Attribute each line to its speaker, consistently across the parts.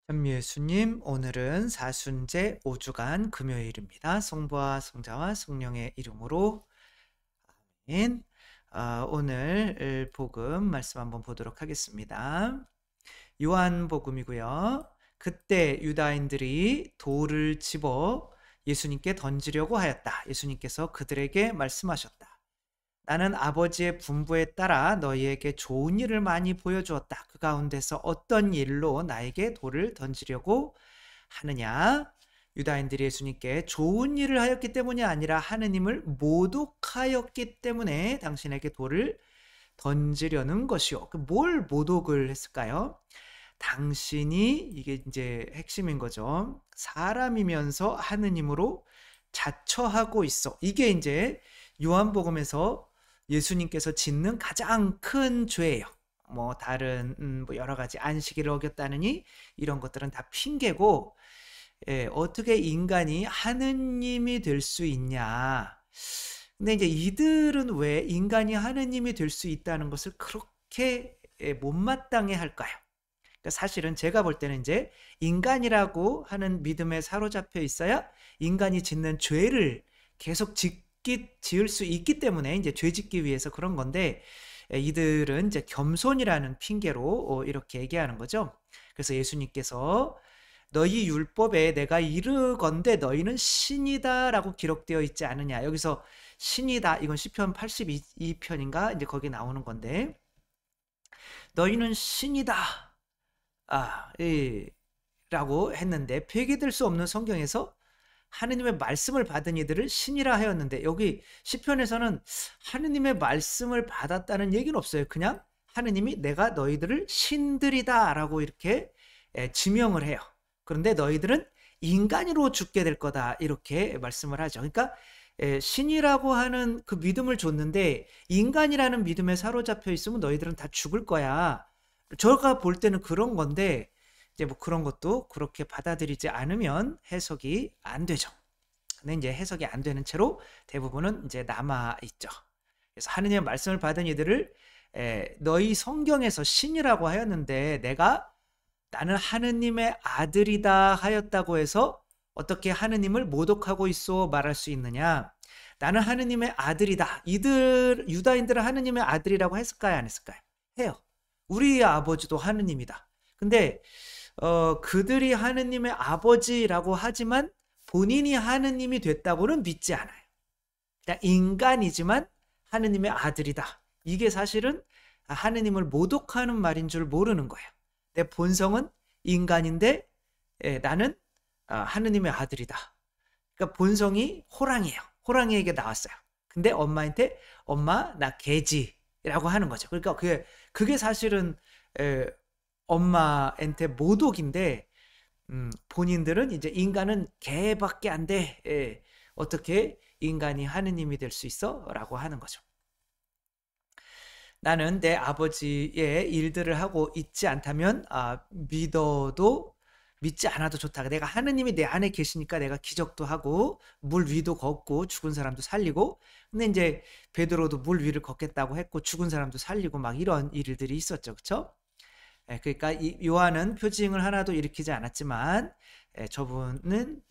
Speaker 1: 천미예수님, 오늘은 사순제 5주간 금요일입니다. 성부와 성자와 성령의 이름으로 아멘. 오늘 복음 말씀 한번 보도록 하겠습니다. 요한복음이고요. 그때 유다인들이 돌을 집어 예수님께 던지려고 하였다. 예수님께서 그들에게 말씀하셨다. 나는 아버지의 분부에 따라 너희에게 좋은 일을 많이 보여주었다. 그 가운데서 어떤 일로 나에게 돌을 던지려고 하느냐? 유다인들이 예수님께 좋은 일을 하였기 때문이 아니라 하느님을 모독하였기 때문에 당신에게 돌을 던지려는 것이요. 뭘 모독을 했을까요? 당신이, 이게 이제 핵심인 거죠. 사람이면서 하느님으로 자처하고 있어. 이게 이제 요한복음에서 예수님께서 짓는 가장 큰 죄예요. 뭐 다른 뭐 여러 가지 안식일을 어겼다느니 이런 것들은 다 핑계고, 어떻게 인간이 하느님이 될 수 있냐. 근데 이제 이들은 왜 인간이 하느님이 될 수 있다는 것을 그렇게 못마땅해 할까요? 그러니까 사실은 제가 볼 때는 이제 인간이라고 하는 믿음에 사로잡혀 있어야 인간이 짓는 죄를 계속 지을 수 있기 때문에 이제 죄 짓기 위해서 그런 건데, 이들은 이제 겸손이라는 핑계로 이렇게 얘기하는 거죠. 그래서 예수님께서 너희 율법에 내가 이르건대 너희는 신이다라고 기록되어 있지 않느냐. 여기서 신이다, 이건 시편 82편인가 이제 거기 나오는 건데, 너희는 신이다 라고 했는데, 폐기될 수 없는 성경에서 하느님의 말씀을 받은 이들을 신이라 하였는데, 여기 시편에서는 하느님의 말씀을 받았다는 얘기는 없어요. 그냥 하느님이 내가 너희들을 신들이다 라고 이렇게 지명을 해요. 그런데 너희들은 인간으로 죽게 될 거다 이렇게 말씀을 하죠. 그러니까 신이라고 하는 그 믿음을 줬는데 인간이라는 믿음에 사로잡혀 있으면 너희들은 다 죽을 거야. 제가 볼 때는 그런 건데, 이제 뭐 그런 것도 그렇게 받아들이지 않으면 해석이 안 되죠. 근데 이제 해석이 안 되는 채로 대부분은 이제 남아 있죠. 그래서 하느님의 말씀을 받은 이들을 너희 성경에서 신이라고 하였는데, 나는 하느님의 아들이다 하였다고 해서 어떻게 하느님을 모독하고 있어 말할 수 있느냐? 나는 하느님의 아들이다. 유다인들은 하느님의 아들이라고 했을까요, 안 했을까요? 해요. 우리 아버지도 하느님이다. 근데 그들이 하느님의 아버지라고 하지만 본인이 하느님이 됐다고는 믿지 않아요. 그냥 인간이지만 하느님의 아들이다. 이게 사실은 하느님을 모독하는 말인 줄 모르는 거예요. 내 본성은 인간인데 나는 하느님의 아들이다. 그러니까 본성이 호랑이에요. 호랑이에게 나왔어요. 근데 엄마한테 엄마 나 개지라고 하는 거죠. 그러니까 그게 사실은 엄마한테 모독인데, 본인들은 이제 인간은 개밖에 안 돼. 어떻게 인간이 하느님이 될 수 있어? 라고 하는 거죠. 나는 내 아버지의 일들을 하고 있지 않다면 믿어도 믿지 않아도 좋다. 내가 하느님이 내 안에 계시니까 내가 기적도 하고 물 위도 걷고 죽은 사람도 살리고, 근데 이제 베드로도 물 위를 걷겠다고 했고 죽은 사람도 살리고 막 이런 일들이 있었죠. 그렇죠? 그러니까 요한은 표징을 하나도 일으키지 않았지만 저분은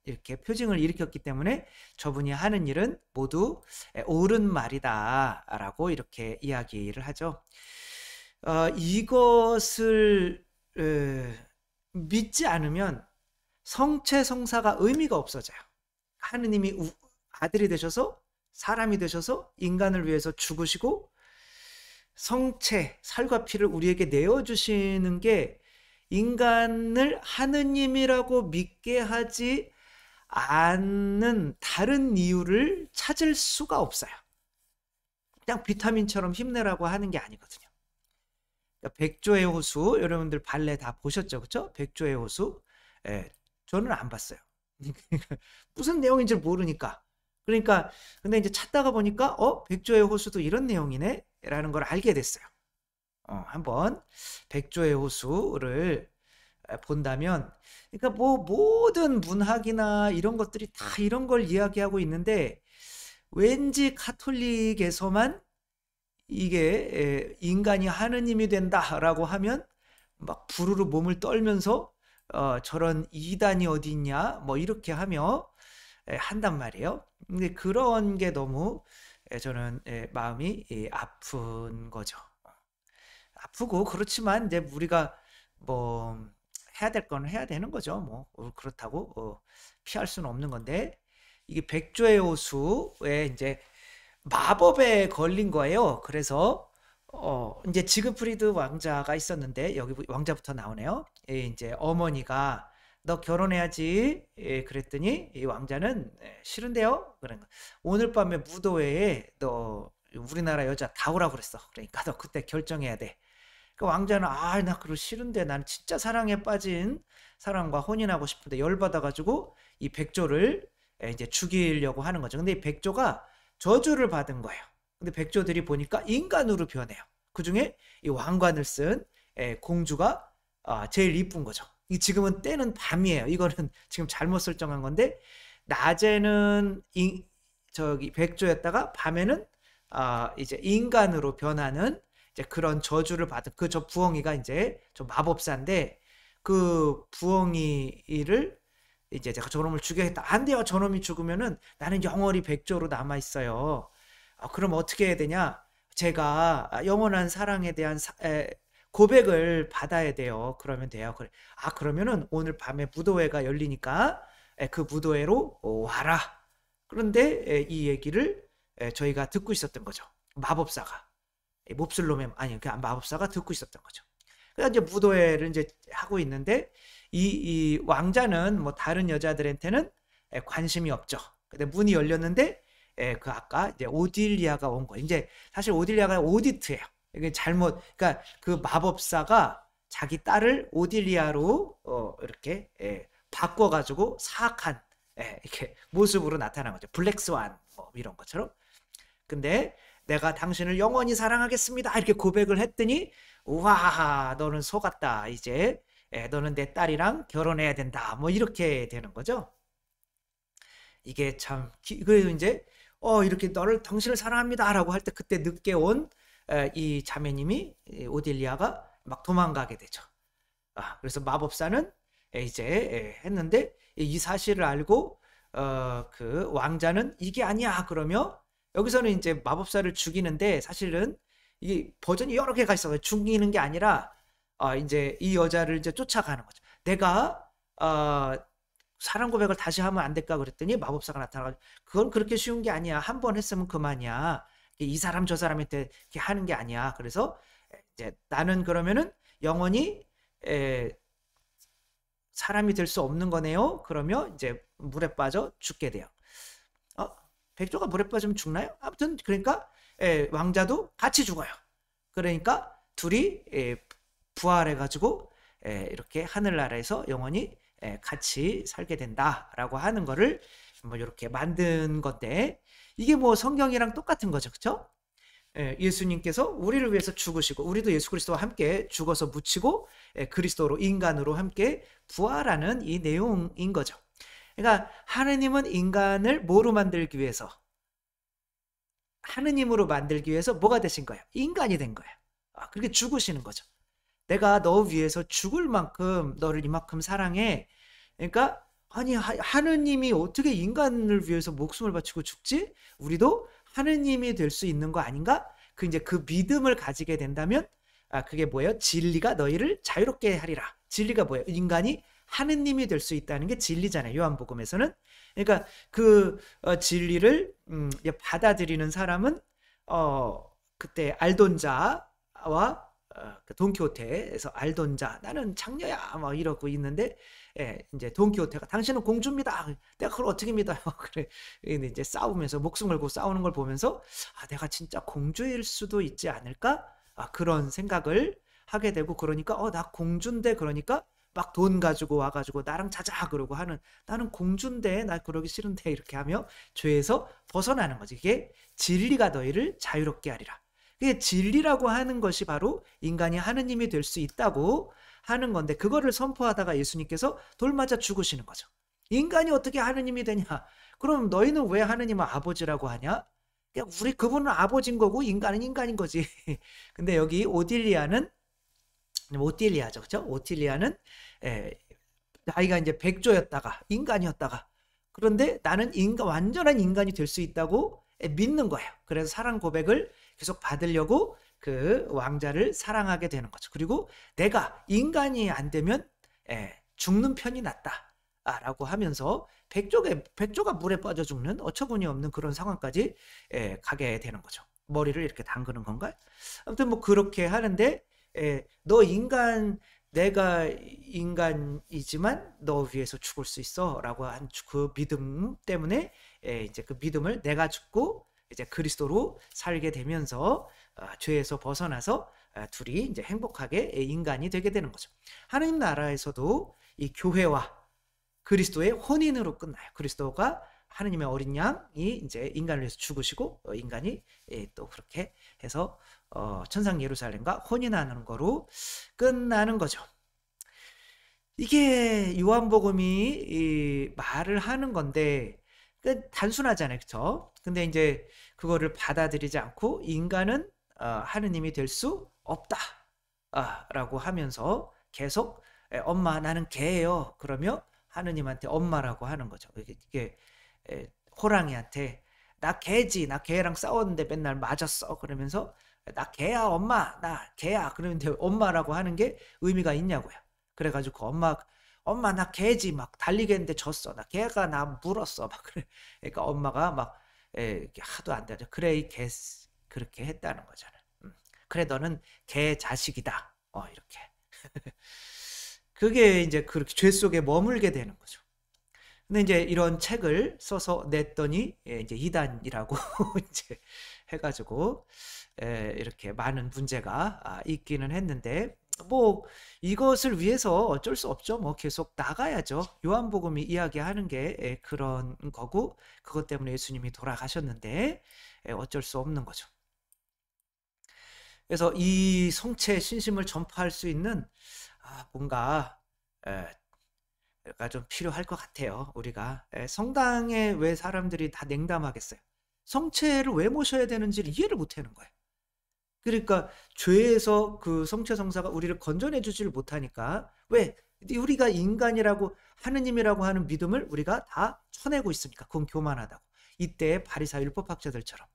Speaker 1: 이렇게 표징을 일으켰기 때문에 저분이 하는 일은 모두 옳은 말이다라고 이렇게 이야기를 하죠. 이것을 믿지 않으면 성체성사가 의미가 없어져요. 하느님이 아들이 되셔서 사람이 되셔서 인간을 위해서 죽으시고 성체, 살과 피를 우리에게 내어주시는 게 인간을 하느님이라고 믿게 하지 않는 다른 이유를 찾을 수가 없어요. 그냥 비타민처럼 힘내라고 하는 게 아니거든요. 그러니까 백조의 호수, 여러분들 발레 다 보셨죠? 그렇죠? 백조의 호수. 저는 안 봤어요. 무슨 내용인지 모르니까. 그러니까 근데 이제 찾다가 보니까 백조의 호수도 이런 내용이네 라는 걸 알게 됐어요. 한번 백조의 호수를 본다면, 그러니까 뭐 모든 문학이나 이런 것들이 다 이런 걸 이야기하고 있는데, 왠지 카톨릭에서만 이게 인간이 하느님이 된다라고 하면 막 부르르 몸을 떨면서 저런 이단이 어디 있냐 뭐 이렇게 하며 한단 말이에요. 근데 그런 게 너무 저는 마음이 아픈 거죠. 아프고 그렇지만 이제 우리가 뭐 해야 될 건 해야 되는 거죠. 뭐 그렇다고 피할 수는 없는 건데 이게 백조의 호수에 이제 마법에 걸린 거예요. 그래서 이제 지그프리드 왕자가 있었는데 여기 왕자부터 나오네요. 이제 어머니가 너 결혼해야지. 그랬더니 이 왕자는 싫은데요. 그런 거. 오늘 밤에 무도회에 너 우리나라 여자 다 오라고 그랬어. 그러니까 너 그때 결정해야 돼. 그 왕자는 나 그거 싫은데 난 진짜 사랑에 빠진 사람과 혼인하고 싶은데 열받아가지고 이 백조를 이제 죽이려고 하는 거죠. 근데 이 백조가 저주를 받은 거예요. 근데 백조들이 보니까 인간으로 변해요. 그중에 이 왕관을 쓴 공주가 제일 이쁜 거죠. 이 지금은 때는 밤이에요. 이거는 지금 잘못 설정한 건데 낮에는 저기 백조였다가 밤에는 이제 인간으로 변하는 이제 그런 저주를 받은 그 저 부엉이가 이제 저 마법사인데 그 부엉이를 이제 제가 저놈을 죽여야겠다. 안 돼요. 저놈이 죽으면은 나는 영원히 백조로 남아 있어요. 그럼 어떻게 해야 되냐? 제가 영원한 사랑에 대한 고백을 받아야 돼요. 그러면 돼요. 그래. 그러면은 오늘 밤에 무도회가 열리니까 그 무도회로 와라. 그런데 이 얘기를 저희가 듣고 있었던 거죠. 마법사가. 몹쓸 놈의 아니 그 마법사가 듣고 있었던 거죠. 그래서 이제 무도회를 이제 하고 있는데 이 왕자는 뭐 다른 여자들한테는 관심이 없죠. 근데 문이 열렸는데 그 아까 이제 오딜리아가 온 거예요. 이제 사실 오딜리아가 오디트예요. 이게 잘못 그러니까 그 마법사가 자기 딸을 오딜리아로 이렇게 바꿔가지고 사악한 이렇게 모습으로 나타난 거죠. 블랙스완 뭐 이런 것처럼. 근데 내가 당신을 영원히 사랑하겠습니다. 이렇게 고백을 했더니 우와 너는 속았다. 이제 너는 내 딸이랑 결혼해야 된다. 뭐 이렇게 되는 거죠. 이게 참 그래서 이제 이렇게 너를 당신을 사랑합니다라고 할 때 그때 늦게 온 이 자매님이 오딜리아가 막 도망가게 되죠. 그래서 마법사는 이제 했는데 이 사실을 알고 그 왕자는 이게 아니야 그러며 여기서는 이제 마법사를 죽이는데 사실은 이게 버전이 여러 개가 있어요. 죽이는 게 아니라 이제 이 여자를 이제 쫓아가는 거죠. 내가 사랑 고백을 다시 하면 안 될까 그랬더니 마법사가 나타나가지고 그건 그렇게 쉬운 게 아니야. 한 번 했으면 그만이야. 이 사람 저 사람한테 이렇게 하는 게 아니야. 그래서 이제 나는 그러면은 영원히 사람이 될 수 없는 거네요. 그러면 이제 물에 빠져 죽게 돼요. 백조가 물에 빠지면 죽나요? 아무튼 그러니까 왕자도 같이 죽어요. 그러니까 둘이 부활해가지고 이렇게 하늘나라에서 영원히 같이 살게 된다라고 하는 거를 뭐 이렇게 만든 건데 이게 뭐 성경이랑 똑같은 거죠, 그렇죠? 예수님께서 우리를 위해서 죽으시고 우리도 예수 그리스도와 함께 죽어서 묻히고 그리스도로 인간으로 함께 부활하는 이 내용인 거죠. 그러니까 하느님은 인간을 뭐로 만들기 위해서 하느님으로 만들기 위해서 뭐가 되신 거예요? 인간이 된 거예요. 그렇게 죽으시는 거죠. 내가 너 위해서 죽을 만큼 너를 이만큼 사랑해. 그러니까 아니 하느님이 어떻게 인간을 위해서 목숨을 바치고 죽지? 우리도 하느님이 될 수 있는 거 아닌가? 이제 그 믿음을 가지게 된다면 그게 뭐예요? 진리가 너희를 자유롭게 하리라. 진리가 뭐예요? 인간이 하느님이 될 수 있다는 게 진리잖아요. 요한복음에서는. 그러니까 그 진리를 받아들이는 사람은 그때 알돈자와 그 돈키호테에서 알돈자 나는 장녀야 막 이러고 있는데 이제 돈키호테가 당신은 공주입니다. 내가 그걸 어떻게 믿어요? 그래 이제 싸우면서 목숨 걸고 싸우는 걸 보면서 내가 진짜 공주일 수도 있지 않을까? 그런 생각을 하게 되고 그러니까 나 공주인데 그러니까 막 돈 가지고 와가지고 나랑 자자 그러고 하는 나는 공주인데 나 그러기 싫은데 이렇게 하며 죄에서 벗어나는 거지. 이게 진리가 너희를 자유롭게 하리라. 그게 진리라고 하는 것이 바로 인간이 하느님이 될 수 있다고 하는 건데 그거를 선포하다가 예수님께서 돌 맞아 죽으시는 거죠. 인간이 어떻게 하느님이 되냐? 그럼 너희는 왜 하느님을 아버지라고 하냐? 우리 그분은 아버지인 거고 인간은 인간인 거지. 근데 여기 오딜리아죠, 그렇죠? 오틸리아는 자기가 이제 백조였다가 인간이었다가 그런데 나는 완전한 인간이 될 수 있다고 믿는 거예요. 그래서 사랑 고백을 계속 받으려고 그 왕자를 사랑하게 되는 거죠. 그리고 내가 인간이 안 되면 죽는 편이 낫다. 라고 하면서 백조가 물에 빠져 죽는 어처구니 없는 그런 상황까지 가게 되는 거죠. 머리를 이렇게 담그는 건가요? 아무튼 뭐 그렇게 하는데 너 내가 인간이지만 너 위해서 죽을 수 있어라고 한 그 믿음 때문에 이제 그 믿음을 내가 죽고 이제 그리스도로 살게 되면서 죄에서 벗어나서 둘이 이제 행복하게 인간이 되게 되는 거죠. 하나님 나라에서도 이 교회와 그리스도의 혼인으로 끝나요. 그리스도가 하느님의 어린 양이 이제 인간을 위해서 죽으시고 인간이 또 그렇게 해서 천상 예루살렘과 혼인하는 거로 끝나는 거죠. 이게 요한복음이 말을 하는 건데 단순하잖아요, 그렇죠? 근데 이제 그거를 받아들이지 않고 인간은 하느님이 될 수 없다 라고 하면서 계속 엄마 나는 개예요. 그러며 하느님한테 엄마라고 하는 거죠. 이게 호랑이한테 나 개지, 나 개랑 싸웠는데 맨날 맞았어. 그러면서 나 개야 엄마, 나 개야. 그러면 엄마라고 하는 게 의미가 있냐고요. 그래가지고 엄마 나 개지 막 달리겠는데 졌어. 나 개가 나 물었어. 막 그래. 그러니까 엄마가 막 하도 안 되죠. 그래 이 개 그렇게 했다는 거잖아요. 그래 너는 개 자식이다. 이렇게. 그게 이제 그렇게 죄 속에 머물게 되는 거죠. 근데 이제 이런 책을 써서 냈더니 이제 이단이라고 이제 해가지고 이렇게 많은 문제가 있기는 했는데 뭐 이것을 위해서 어쩔 수 없죠. 뭐 계속 나가야죠. 요한복음이 이야기하는 게 그런 거고 그것 때문에 예수님이 돌아가셨는데 어쩔 수 없는 거죠. 그래서 이 성체 신심을 전파할 수 있는 뭔가 가 좀 필요할 것 같아요. 우리가 성당에 왜 사람들이 다 냉담하겠어요? 성체를 왜 모셔야 되는지를 이해를 못하는 거예요. 그러니까 죄에서 그 성체 성사가 우리를 건져내 주지를 못하니까 왜 우리가 인간이라고 하느님이라고 하는 믿음을 우리가 다 쳐내고 있으니까 그건 교만하다고. 이때 바리사 율법학자들처럼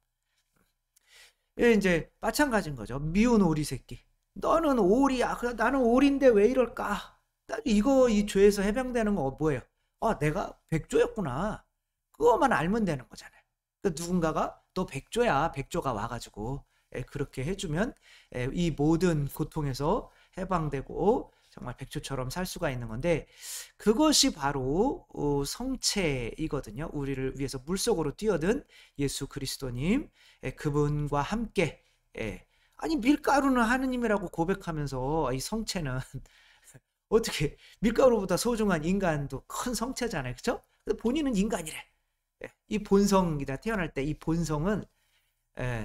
Speaker 1: 이제 마찬가지인 거죠. 미운 오리 새끼. 너는 오리야. 나는 오리인데 왜 이럴까? 이 죄에서 해방되는 거 뭐예요? 내가 백조였구나. 그거만 알면 되는 거잖아요. 그러니까 누군가가 너 백조야. 백조가 와가지고 그렇게 해주면 이 모든 고통에서 해방되고 정말 백조처럼 살 수가 있는 건데 그것이 바로 성체이거든요. 우리를 위해서 물속으로 뛰어든 예수 그리스도님 그분과 함께 아니 밀가루는 하느님이라고 고백하면서 이 성체는 어떻게 밀가루보다 소중한 인간도 큰 성체잖아요. 그렇죠? 본인은 인간이래. 이 본성이다. 태어날 때 이 본성은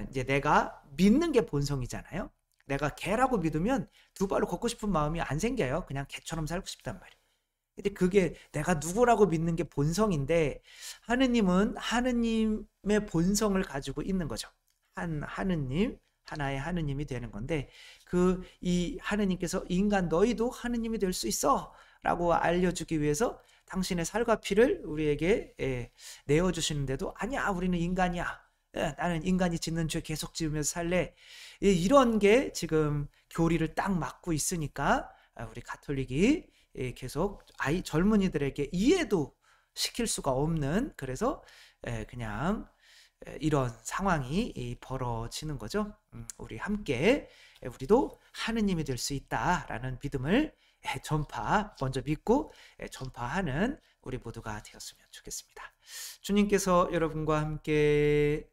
Speaker 1: 이제 내가 믿는 게 본성이잖아요. 내가 개라고 믿으면 두 발로 걷고 싶은 마음이 안 생겨요. 그냥 개처럼 살고 싶단 말이에요. 근데 그게 내가 누구라고 믿는 게 본성인데 하느님은 하느님의 본성을 가지고 있는 거죠. 하느님, 하나의 하느님이 되는 건데 이 하느님께서 인간 너희도 하느님이 될 수 있어 라고 알려주기 위해서 당신의 살과 피를 우리에게 내어주시는데도 아니야 우리는 인간이야. 나는 인간이 짓는 죄 계속 지으면서 살래. 이런 게 지금 교리를 딱 막고 있으니까 우리 가톨릭이 계속 젊은이들에게 이해도 시킬 수가 없는 그래서 그냥 이런 상황이 벌어지는 거죠. 우리 함께 우리도 하느님이 될 수 있다라는 믿음을 먼저 믿고 전파하는 우리 모두가 되었으면 좋겠습니다. 주님께서 여러분과 함께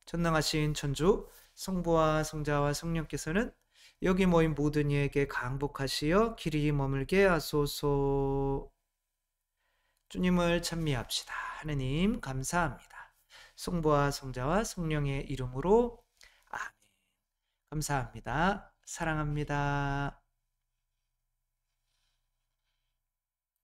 Speaker 1: 전능하신 천주 성부와 성자와 성령께서는 여기 모인 모든 이에게 강복하시어 길이 머물게 하소서. 주님을 찬미합시다. 하느님 감사합니다. 성부와 성자와 성령의 이름으로 아멘. 감사합니다. 사랑합니다.